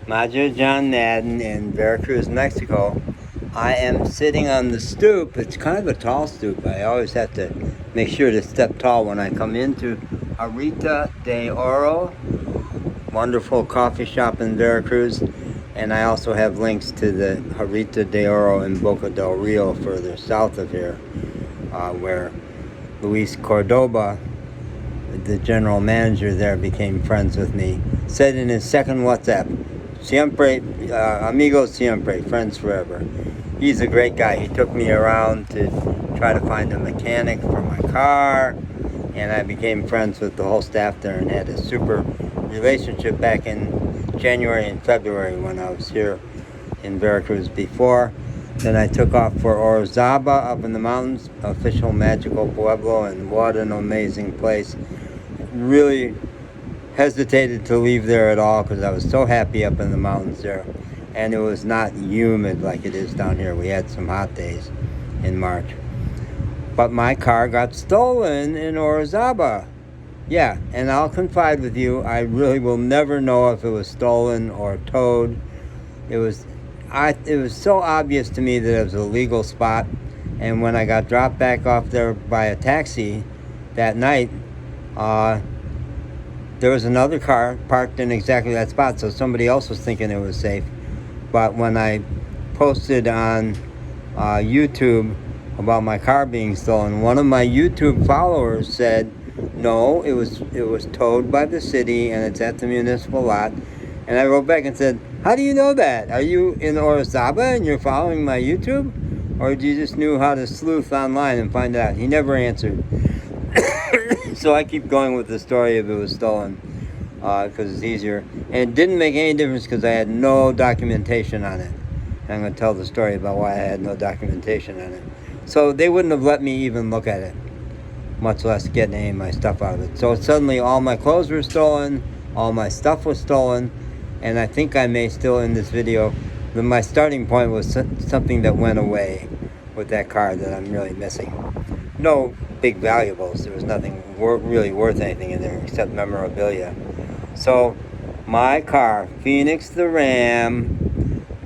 Major John Madden in Veracruz, Mexico. I am sitting on the stoop. It's kind of a tall stoop. I always have to make sure to step tall when I come into Jarrita de Oro, wonderful coffee shop in Veracruz. And I also have links to the Jarrita de Oro in Boca del Rio, further south of here, where Luis Cordoba, the general manager there, became friends with me. Said in his second WhatsApp, siempre, amigos siempre, friends forever. He's a great guy. He took me around to try to find a mechanic for my car, and I became friends with the whole staff there and had a super relationship back in January and February when I was here in Veracruz before. Then I took off for Orizaba up in the mountains, official magical pueblo, and what an amazing place. Really hesitated to leave there at all because I was so happy up in the mountains there, and it was not humid like it is down here. We had some hot days in March. But my car got stolen in Orizaba. Yeah, and I'll confide with you, I really will never know if it was stolen or towed. It was so obvious to me that it was a legal spot, and when I got dropped back off there by a taxi that night, there was another car parked in exactly that spot, so somebody else was thinking it was safe. But when I posted on YouTube about my car being stolen, one of my YouTube followers said, no, it was towed by the city and it's at the municipal lot. And I wrote back and said, how do you know that? Are you in Orizaba and you're following my YouTube? Or do you just knew how to sleuth online and find out? He never answered. So I keep going with the story if it was stolen, because it's easier. And it didn't make any difference because I had no documentation on it. And I'm going to tell the story about why I had no documentation on it. So they wouldn't have let me even look at it, much less get any of my stuff out of it. So suddenly all my clothes were stolen, all my stuff was stolen, and I think I may still in this video, my starting point was something that went away with that car that I'm really missing. No big valuables. There was nothing really worth anything in there except memorabilia. So my car, Phoenix the Ram,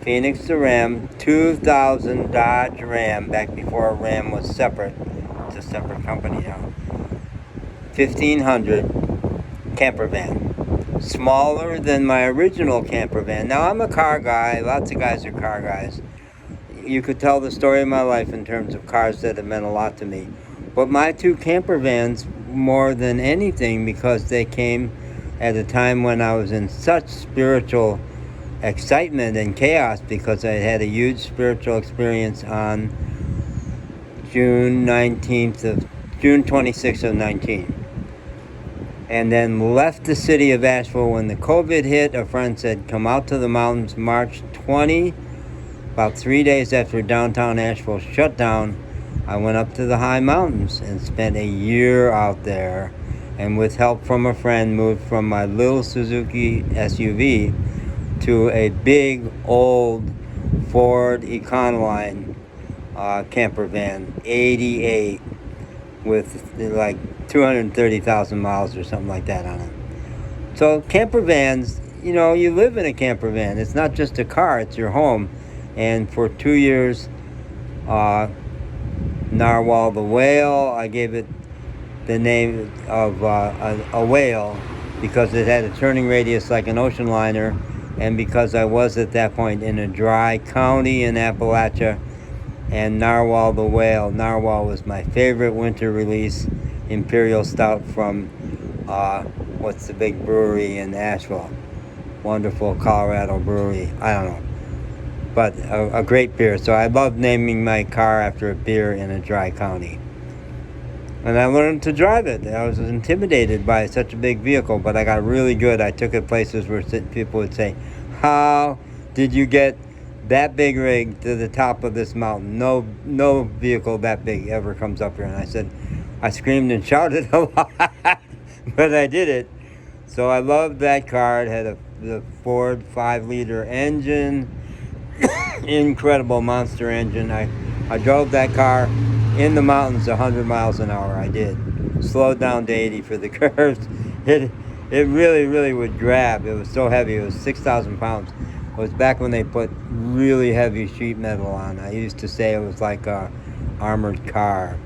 2000 Dodge Ram, back before a Ram was separate. It's a separate company now. 1500 camper van. Smaller than my original camper van. Now I'm a car guy. Lots of guys are car guys. You could tell the story of my life in terms of cars that have meant a lot to me. But my two camper vans, more than anything, because they came at a time when I was in such spiritual excitement and chaos, because I had a huge spiritual experience on June 26th of 19. And then left the city of Asheville when the COVID hit. A friend said, come out to the mountains March 20. About 3 days after downtown Asheville shut down, I went up to the high mountains and spent a year out there, and with help from a friend moved from my little Suzuki SUV to a big old Ford Econoline camper van, 88, with like 230,000 miles or something like that on it. So camper vans, you live in a camper van. It's not just a car, it's your home. And for 2 years, Narwhal the whale, I gave it the name of a whale because it had a turning radius like an ocean liner, and because I was at that point in a dry county in Appalachia. And Narwhal the whale, Narwhal was my favorite winter release, Imperial Stout from what's the big brewery in Asheville? Wonderful Colorado brewery. I don't know. But a great beer. So I love naming my car after a beer in a dry county. And I learned to drive it. I was intimidated by such a big vehicle, but I got really good. I took it places where people would say, how did you get that big rig to the top of this mountain? No vehicle that big ever comes up here. And I said, I screamed and shouted a lot, but I did it. So I loved that car. It had the Ford 5-liter engine. Incredible monster engine. I drove that car in the mountains 100 miles an hour. I did. Slowed down to 80 for the curves. Hit It really, really would grab. It was so heavy. It was 6,000 pounds. It was back when they put really heavy sheet metal on. I used to say it was like a armored car.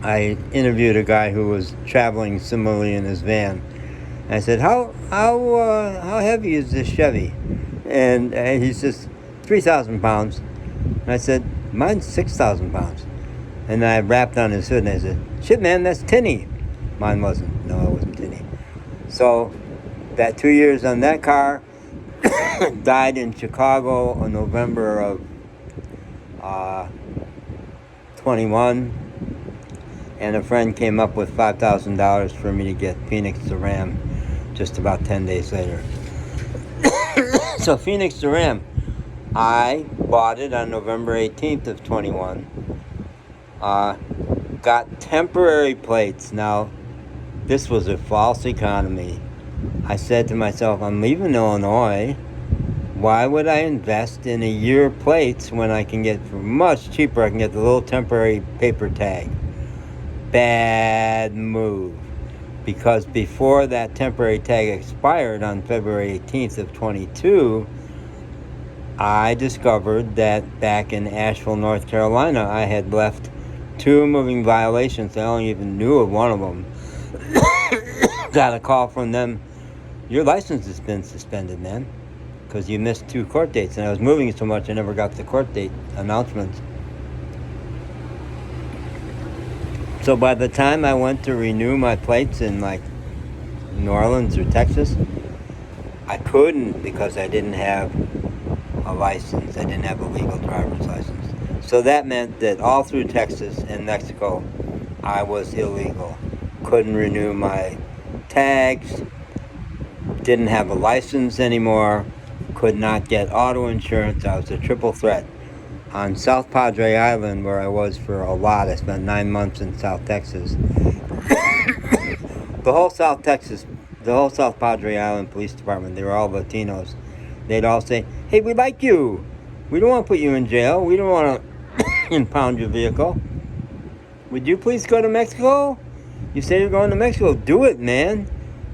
I interviewed a guy who was traveling similarly in his van. And I said, how heavy is this Chevy? And he says, 3,000 pounds. And I said, mine's 6,000 pounds. And I rapped on his hood and I said, shit, man, that's tinny. Mine wasn't. No, it wasn't tinny. So that 2 years on that car, died in Chicago in November of 21. And a friend came up with $5,000 for me to get Phoenix to Ram just about 10 days later. So Phoenix to Ram, I bought it on November 18th of 21. Got temporary plates. Now, this was a false economy. I said to myself, I'm leaving Illinois. Why would I invest in a year plates when I can get, for much cheaper, I can get the little temporary paper tag? Bad move. Because before that temporary tag expired on February 18th of 22, I discovered that back in Asheville, North Carolina, I had left 2 moving violations. I only even knew of one of them. Got a call from them. Your license has been suspended, man, because you missed 2 court dates. And I was moving so much I never got the court date announcements. So by the time I went to renew my plates in like New Orleans or Texas, I couldn't because I didn't have a license. I didn't have a legal driver's license. So that meant that all through Texas and Mexico, I was illegal. Couldn't renew my tags, didn't have a license anymore, could not get auto insurance. I was a triple threat. On South Padre Island, where I was for a lot, I spent 9 months in South Texas. The whole South Padre Island Police Department, they were all Latinos. They'd all say, hey, we like you. We don't want to put you in jail. We don't want to impound your vehicle. Would you please go to Mexico? You say you're going to Mexico. Do it, man.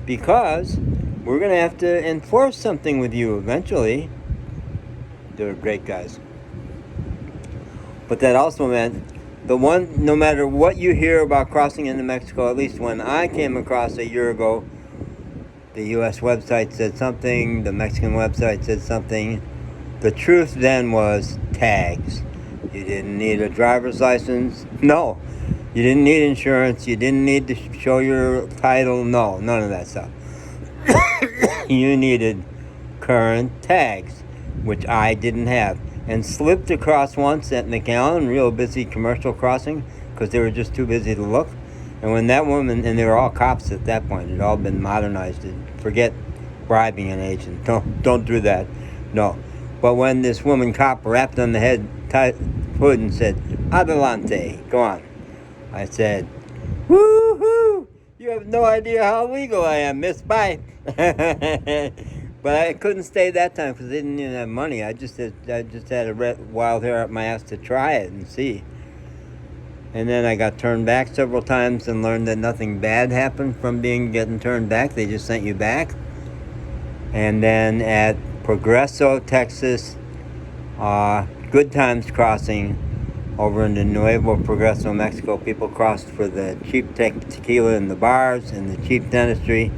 Because we're going to have to enforce something with you eventually. They were great guys. But that also meant no matter what you hear about crossing into Mexico, at least when I came across a year ago, the U.S. website said something, the Mexican website said something. The truth then was tags. You didn't need a driver's license. No. You didn't need insurance. You didn't need to show your title. No, none of that stuff. You needed current tags, which I didn't have. And slipped across once at McAllen, real busy commercial crossing, because they were just too busy to look. And when that woman, and they were all cops at that point, it had all been modernized. Forget bribing an agent. Don't do that. No. But when this woman cop rapped on the hood and said, Adelante, go on. I said, woo-hoo, you have no idea how legal I am, miss, bye. But I couldn't stay that time because I didn't even have money. I just had a wild hair up my ass to try it and see. And then I got turned back several times and learned that nothing bad happened from getting turned back. They just sent you back. And then at Progreso, Texas, Good Times Crossing, over in the Nuevo Progreso, Mexico, people crossed for the cheap tequila in the bars and the cheap dentistry.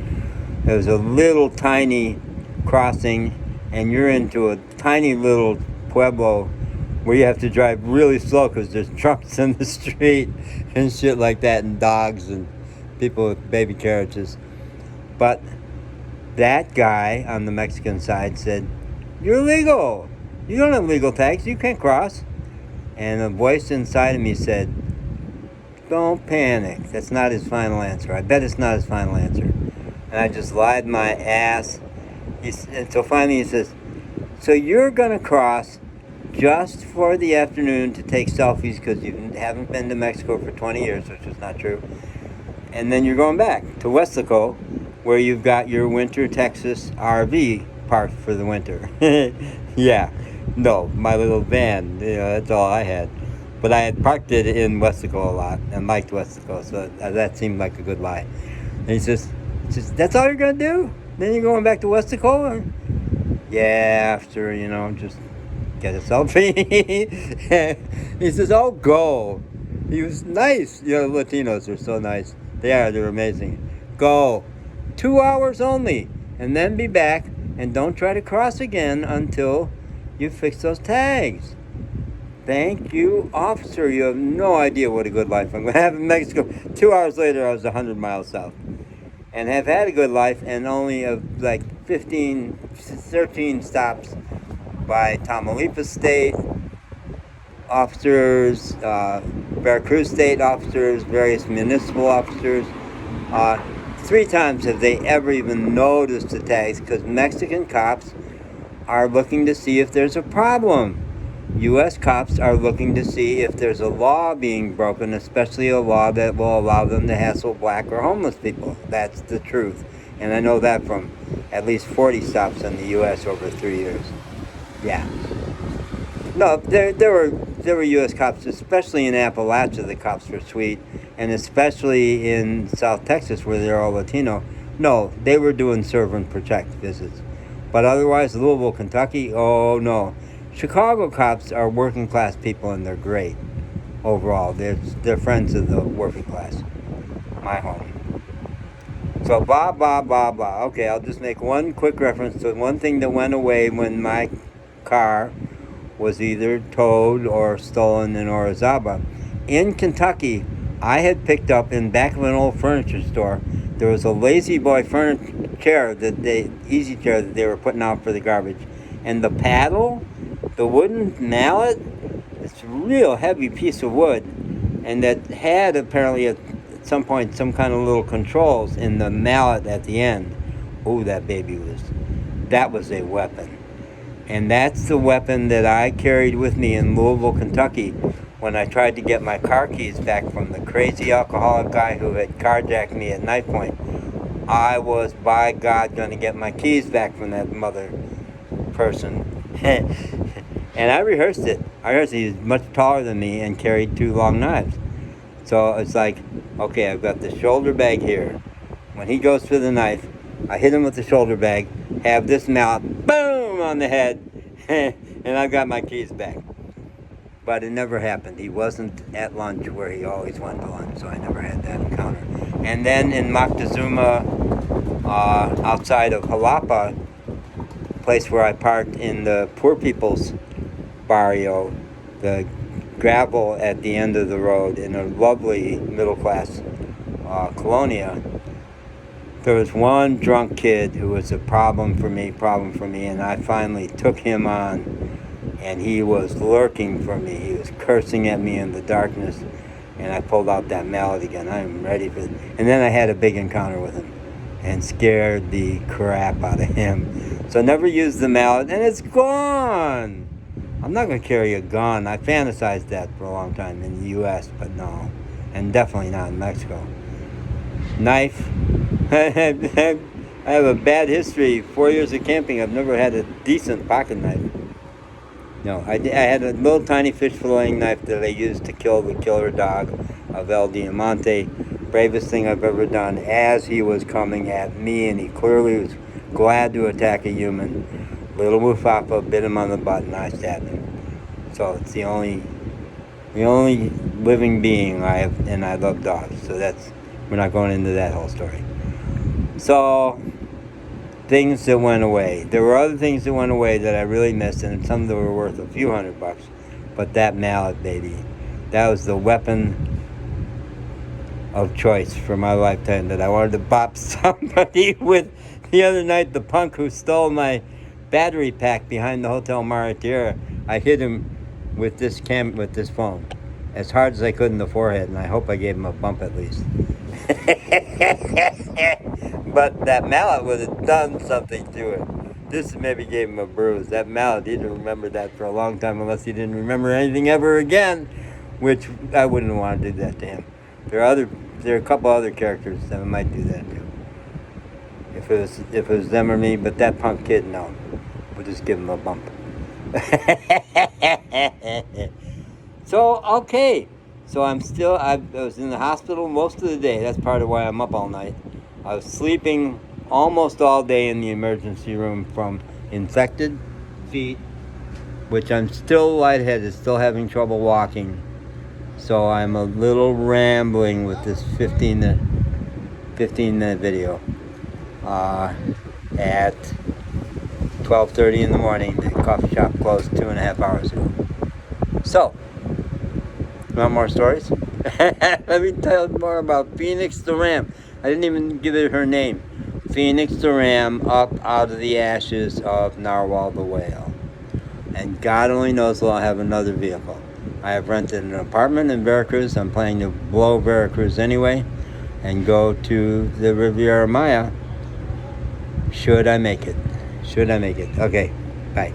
It was a little tiny crossing, and you're into a tiny little pueblo where you have to drive really slow because there's trucks in the street and shit like that, and dogs and people with baby carriages. But that guy on the Mexican side said, you're illegal. You don't have legal tags. You can't cross. And a voice inside of me said, don't panic. That's not his final answer. I bet it's not his final answer. And I just lied my ass. And so finally he says, so you're going to cross just for the afternoon to take selfies because you haven't been to Mexico for 20 years, which is not true. And then you're going back to Weslaco, where you've got your winter Texas RV parked for the winter. Yeah, no, my little van, that's all I had. But I had parked it in Weslaco a lot and liked Weslaco, so that seemed like a good lie. And he says, He says, that's all you're going to do? Then you're going back to Westico? Yeah, after, just get a selfie. He says, oh, go. He was nice. Latinos are so nice. They're amazing. Go. 2 hours only. And then be back. And don't try to cross again until you fix those tags. Thank you, officer. You have no idea what a good life I'm going to have in Mexico. 2 hours later, I was 100 miles south. And have had a good life, and only like 13 stops by Tamaulipas State officers, Veracruz State officers, various municipal officers. 3 times have they ever even noticed the tags, because Mexican cops are looking to see if there's a problem. U.S. cops are looking to see if there's a law being broken, especially a law that will allow them to hassle black or homeless people. That's the truth. And I know that from at least 40 stops in the U.S. over 3 years. Yeah. No, there were U.S. cops, especially in Appalachia, the cops were sweet, and especially in South Texas where they're all Latino. No, they were doing serve and protect visits. But otherwise, Louisville, Kentucky, oh no. Chicago cops are working class people, and they're great overall. They're friends of the working class. My home. So blah, blah, blah, blah. Okay, I'll just make one quick reference to one thing that went away when my car was either towed or stolen in Orizaba. In Kentucky, I had picked up in back of an old furniture store, there was a Lazy Boy easy chair that they were putting out for the garbage. And the paddle, the wooden mallet, it's a real heavy piece of wood, and that had apparently at some point some kind of little controls in the mallet at the end. Oh, that was a weapon. And that's the weapon that I carried with me in Louisville, Kentucky, when I tried to get my car keys back from the crazy alcoholic guy who had carjacked me at knife point. I was, by God, going to get my keys back from that mother person. And I rehearsed it. He was much taller than me and carried 2 long knives. So it's like, okay, I've got the shoulder bag here. When he goes for the knife, I hit him with the shoulder bag, have this mallet, boom, on the head, and I've got my keys back. But it never happened. He wasn't at lunch where he always went to lunch, so I never had that encounter. And then in Moctezuma, outside of Jalapa, place where I parked in the poor people's barrio, the gravel at the end of the road in a lovely middle-class colonia, there was one drunk kid who was a problem for me, and I finally took him on, and he was lurking for me. He was cursing at me in the darkness, and I pulled out that mallet again. I'm ready for it. And then I had a big encounter with him and scared the crap out of him. So I never used the mallet, and it's gone. I'm not going to carry a gun. I fantasized that for a long time in the U.S., but no. And definitely not in Mexico. Knife. I have a bad history. 4 years of camping, I've never had a decent pocket knife. No, I had a little tiny fish filleting knife that I used to kill the killer dog of El Diamante. Bravest thing I've ever done, as he was coming at me, and he clearly was glad to attack a human. Little Mufafa bit him on the butt, and I stabbed him. So it's the only living being I have, and I love dogs. So we're not going into that whole story. So, things that went away. There were other things that went away that I really missed, and some that were worth a few $100. But that mallet, baby, that was the weapon of choice for my lifetime that I wanted to bop somebody with. The other night, the punk who stole my battery pack behind the Hotel Mar Y Tierra, I hit him with this phone as hard as I could in the forehead, and I hope I gave him a bump at least. But that mallet would have done something to it. This maybe gave him a bruise. That mallet, he didn't remember that for a long time, unless he didn't remember anything ever again, which I wouldn't want to do that to him. There are a couple other characters that might do that to. If it was them or me, but that punk kid, no. We'll just give him a bump. So, okay. So I was in the hospital most of the day. That's part of why I'm up all night. I was sleeping almost all day in the emergency room from infected feet, which I'm still lightheaded, still having trouble walking. So I'm a little rambling with this 15-minute video. At 12:30 in the morning, the coffee shop closed 2.5 hours ago. So, want more stories? Let me tell you more about Phoenix the Ram. I didn't even give it her name. Phoenix the Ram up out of the ashes of Narwhal the Whale. And God only knows will I have another vehicle. I have rented an apartment in Veracruz. I'm planning to blow Veracruz anyway and go to the Riviera Maya. Should I make it? Okay, bye.